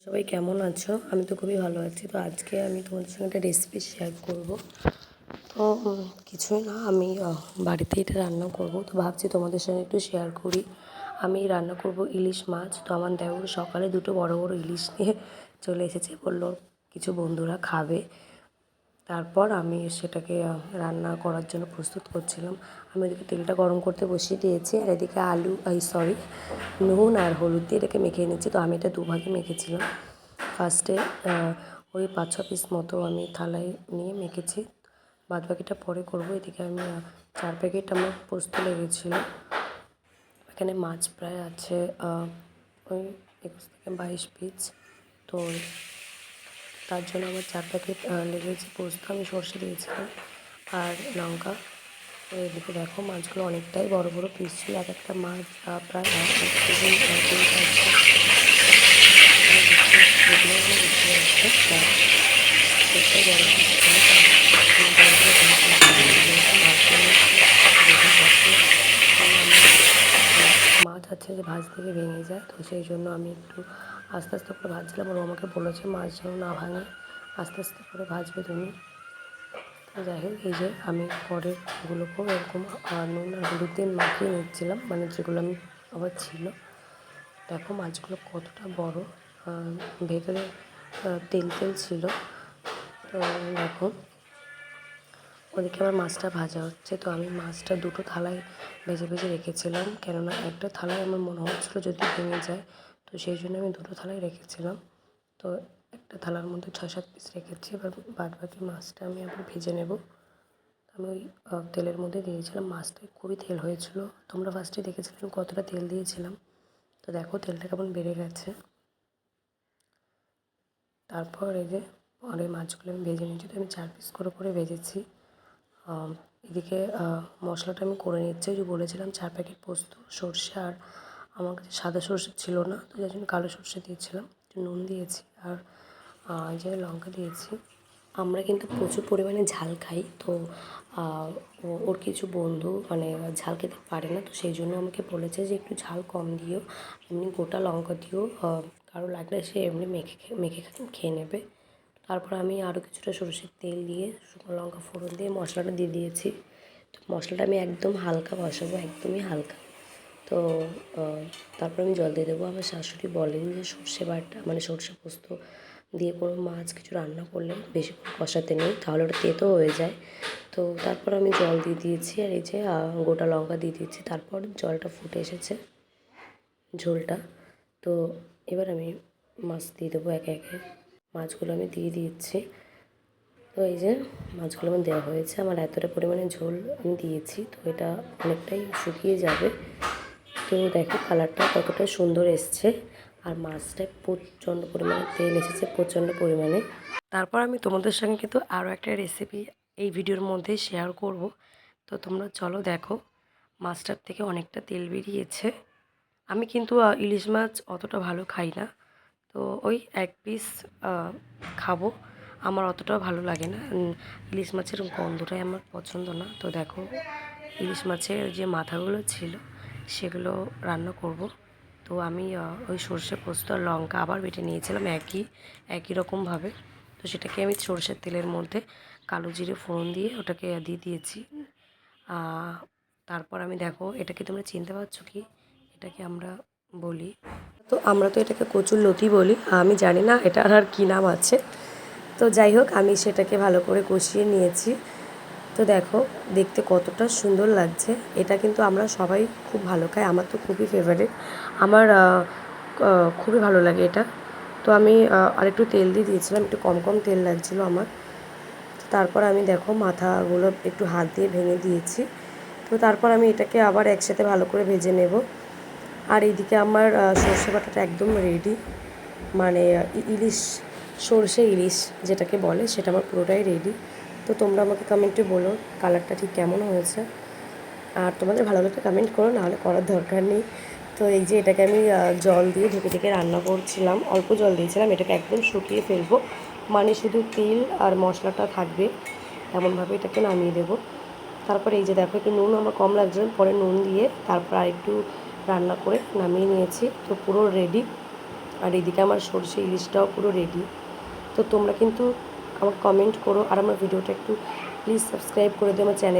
সবাই কেমন আছো? আমি তো খুবই ভালো আছি। তো আজকে আমি তোমাদের সঙ্গে একটা রেসিপি শেয়ার করব। তো কিছুই না, আমি বাড়িতে এটা রান্না করব। তো ভাবছি তোমাদের সঙ্গে একটু শেয়ার করি। আমি রান্না করব ইলিশ মাছ। তো আমার দেওর সকালে দুটো বড় বড় ইলিশ নিয়ে চলে এসেছে, বললো কিছু বন্ধুরা খাবে। তারপর আমি সেটাকে রান্না করার জন্য প্রস্তুত করছিলাম। আমি এদিকে তেলটা গরম করতে বসিয়ে দিয়েছি, আর এদিকে নুন আর হলুদ দিয়ে এটাকে মেখে নিচ্ছি। তো আমি এটা দুভাগে মেখেছিলাম। ফার্স্টে ওই 5-6 পিস মতো আমি থালায় নিয়ে মেখেছি, বাদবাকিটা পরে করবো। এদিকে আমি 4 প্যাকেট আমার পোস্ত লেগেছিলো। এখানে মাছ প্রায় আছে ওই 21 থেকে 22 পিস। তো তার জন্য আমার 4 প্যাকেট লেগেছে পোস্ত। আমি সর্ষে দিয়েছিলাম আর লঙ্কা। তো এদিকে দেখো মাছগুলো অনেকটাই বড় বড় পিস ছিল। এক একটা মাছ প্রায় 1 কেজি 3-4 মাছ আছে যে ভাঁজ থেকে ভেঙে যায়, তো সেই জন্য আমি একটু আস্তে আস্তে করে ভাজছিলাম। আর ও আমাকে বলেছে মাছ যেন না ভাঙে, আস্তে আস্তে করে ভাজবে তুমি। যাই হোক, এই যে আমি পরেরগুলোকেও এরকম নুন আর হলুদ দিয়ে মাখিয়ে নিচ্ছিলাম, মানে যেগুলো আমি আবার ছিল। দেখো মাছগুলো কতটা বড়, ভেতরে তেল তেল ছিল। তো দেখো ওদিকে আমার মাছটা ভাজা হচ্ছে। তো আমি মাছটা দুটো থালায় ভেজে ভেজে রেখেছিলাম, কেননা একটা থালায় আমার মনে হচ্ছিলো যদি ভেঙে যায়, তো সেই জন্য আমি দুটো থালায় রেখেছিলাম। তো একটা থালার মধ্যে 6-7 পিস রেখেছি। এবার বাদবাকি মাছটা আমি আবার ভেজে নেব। আমি ওই তেলের মধ্যে দিয়েছিলাম। মাছটায় খুবই তেল হয়েছিল। তোমরা ফার্স্টে দেখেছিলাম কতটা তেল দিয়েছিলাম। তো দেখো তেলটা কেমন বেড়ে গেছে। তারপর এই যে পরে মাছগুলো আমি ভেজে নিয়েছি। তো আমি 4 পিস করে করে ভেজেছি। এদিকে মশলাটা আমি করে নিচ্ছি। ওই যে বলেছিলাম 4 প্যাকেট পোস্ত, সর্ষে, আর আমার কাছে সাদা সর্ষে ছিল না, তো যার জন্য কালো সর্ষে দিয়েছিলাম। একটু নুন দিয়েছি আর এই যে লঙ্কা দিয়েছি। আমরা কিন্তু প্রচুর পরিমাণে ঝাল খাই। তো ওর কিছু বন্ধু মানে ঝাল খেতে পারে না, তো সেই জন্য আমাকে বলেছে যে একটু ঝাল কম দিও, এমনি গোটা লঙ্কা দিও, কারো লাগলে সে এমনি মেখে মেখে খেয়ে নেবে। তারপর আমি আরও কিছুটা সরষের তেল দিয়ে শুকনো লঙ্কা ফোড়ন দিয়ে মশলাটা দিয়ে দিয়েছি। তো মশলাটা আমি একদম হালকা বসাবো, একদমই হালকা। তো তারপর আমি জল দিয়ে দেবো। আমার শাশুড়ি বলেন যে সর্ষে বাটা মানে সর্ষে পোস্ত দিয়ে কোনো মাছ কিছু রান্না করলে বেশিক্ষণ কষাতে নেই, তাহলে ওটা তেতো হয়ে যায়। তো তারপর আমি জল দিয়ে দিয়েছি, আর এই যে গোটা লঙ্কা দিয়ে দিয়েছি। তারপর জলটা ফুটে এসেছে, ঝোলটা। তো এবার আমি মাছ দিয়ে দেবো একে একে। মাছগুলো আমি দিয়ে দিচ্ছি। তো এই যে মাছগুলো আমার দেওয়া হয়েছে। আমার এতটা পরিমাণে ঝোল আমি দিয়েছি, তো এটা অনেকটাই শুকিয়ে যাবে। তো দেখো কালারটা কতটা সুন্দর এসছে, আর মাছটায় প্রচণ্ড পরিমাণে তেল এসেছে, প্রচণ্ড পরিমাণে। তারপর আমি তোমাদের সঙ্গে কিন্তু আরও একটা রেসিপি এই ভিডিওর মধ্যে শেয়ার করব। তো তোমরা চলো দেখো। মাছটার থেকে অনেকটা তেল বেরিয়েছে। আমি কিন্তু ইলিশ মাছ অতটা ভালো খাই না, তো ওই 1 পিস খাবো। আমার অতটাও ভালো লাগে না, ইলিশ মাছের গন্ধটাই আমার পছন্দ না। তো দেখো ইলিশ মাছের যে মাথাগুলো ছিল সেগুলো রান্না করব। তো আমি ওই সর্ষে পোস্ত আর লঙ্কা আবার বেটে নিয়েছিলাম একই রকমভাবে। তো সেটাকে আমি সর্ষের তেলের মধ্যে কালো জিরে ফোড়ন দিয়ে ওটাকে দিয়ে দিয়েছি। তারপর আমি দেখো এটাকে তোমরা চিনতে পারছো কি, এটাকে আমরা বলি, তো আমরা তো এটাকে কচুরলতি বলি। আমি জানি না এটার আর কী নাম আছে। তো যাই হোক আমি সেটাকে ভালো করে কষিয়ে নিয়েছি। তো দেখো দেখতে কতটা সুন্দর লাগছে। এটা কিন্তু আমরা সবাই খুব ভালো খাই, আমার তো খুবই ফেভারিট, আমার খুবই ভালো লাগে এটা। তো আমি আরেকটু তেল দিয়ে দিয়েছিলাম, একটু কম কম তেল লাগছিলো আমার। তারপর আমি দেখো মাথাগুলো একটু হাত দিয়ে ভেঙে দিয়েছি। তো তারপর আমি এটাকে আবার একসাথে ভালো করে ভেজে নেব। আর এইদিকে আমার সর্ষে বাটাটা একদম রেডি, মানে সর্ষে ইলিশ যেটাকে বলে সেটা আমার পুরোটাই রেডি। তো তোমরা আমাকে কমেন্টে বলো কালারটা ঠিক কেমন হয়েছে, আর তোমাদের ভালো লাগলে কমেন্ট করো, নাহলে করার দরকার নেই। তো এই যে এটাকে আমি জল দিয়ে ঢেকে ঢেকে রান্না করছিলাম, অল্প জল দিয়েছিলাম, এটাকে একদম শুকিয়ে ফেলবো, মানে শুধু তেল আর মশলাটা থাকবে, এমনভাবে এটাকে নামিয়ে দেবো। তারপরে এই যে দেখো একটু নুন আমার কম লাগছিল, পরে নুন দিয়ে তারপর আরেকটু রান্না করে নামিয়ে নিয়েছি। তো পুরো রেডি। আর এদিকে আমার সরষে ইলিশটাও পুরো রেডি। তো তোমরা কিন্তু আমাকে কমেন্ট করো আর আমার ভিডিওটা একটু প্লিজ সাবস্ক্রাইব করে দিও আমার চ্যানেল।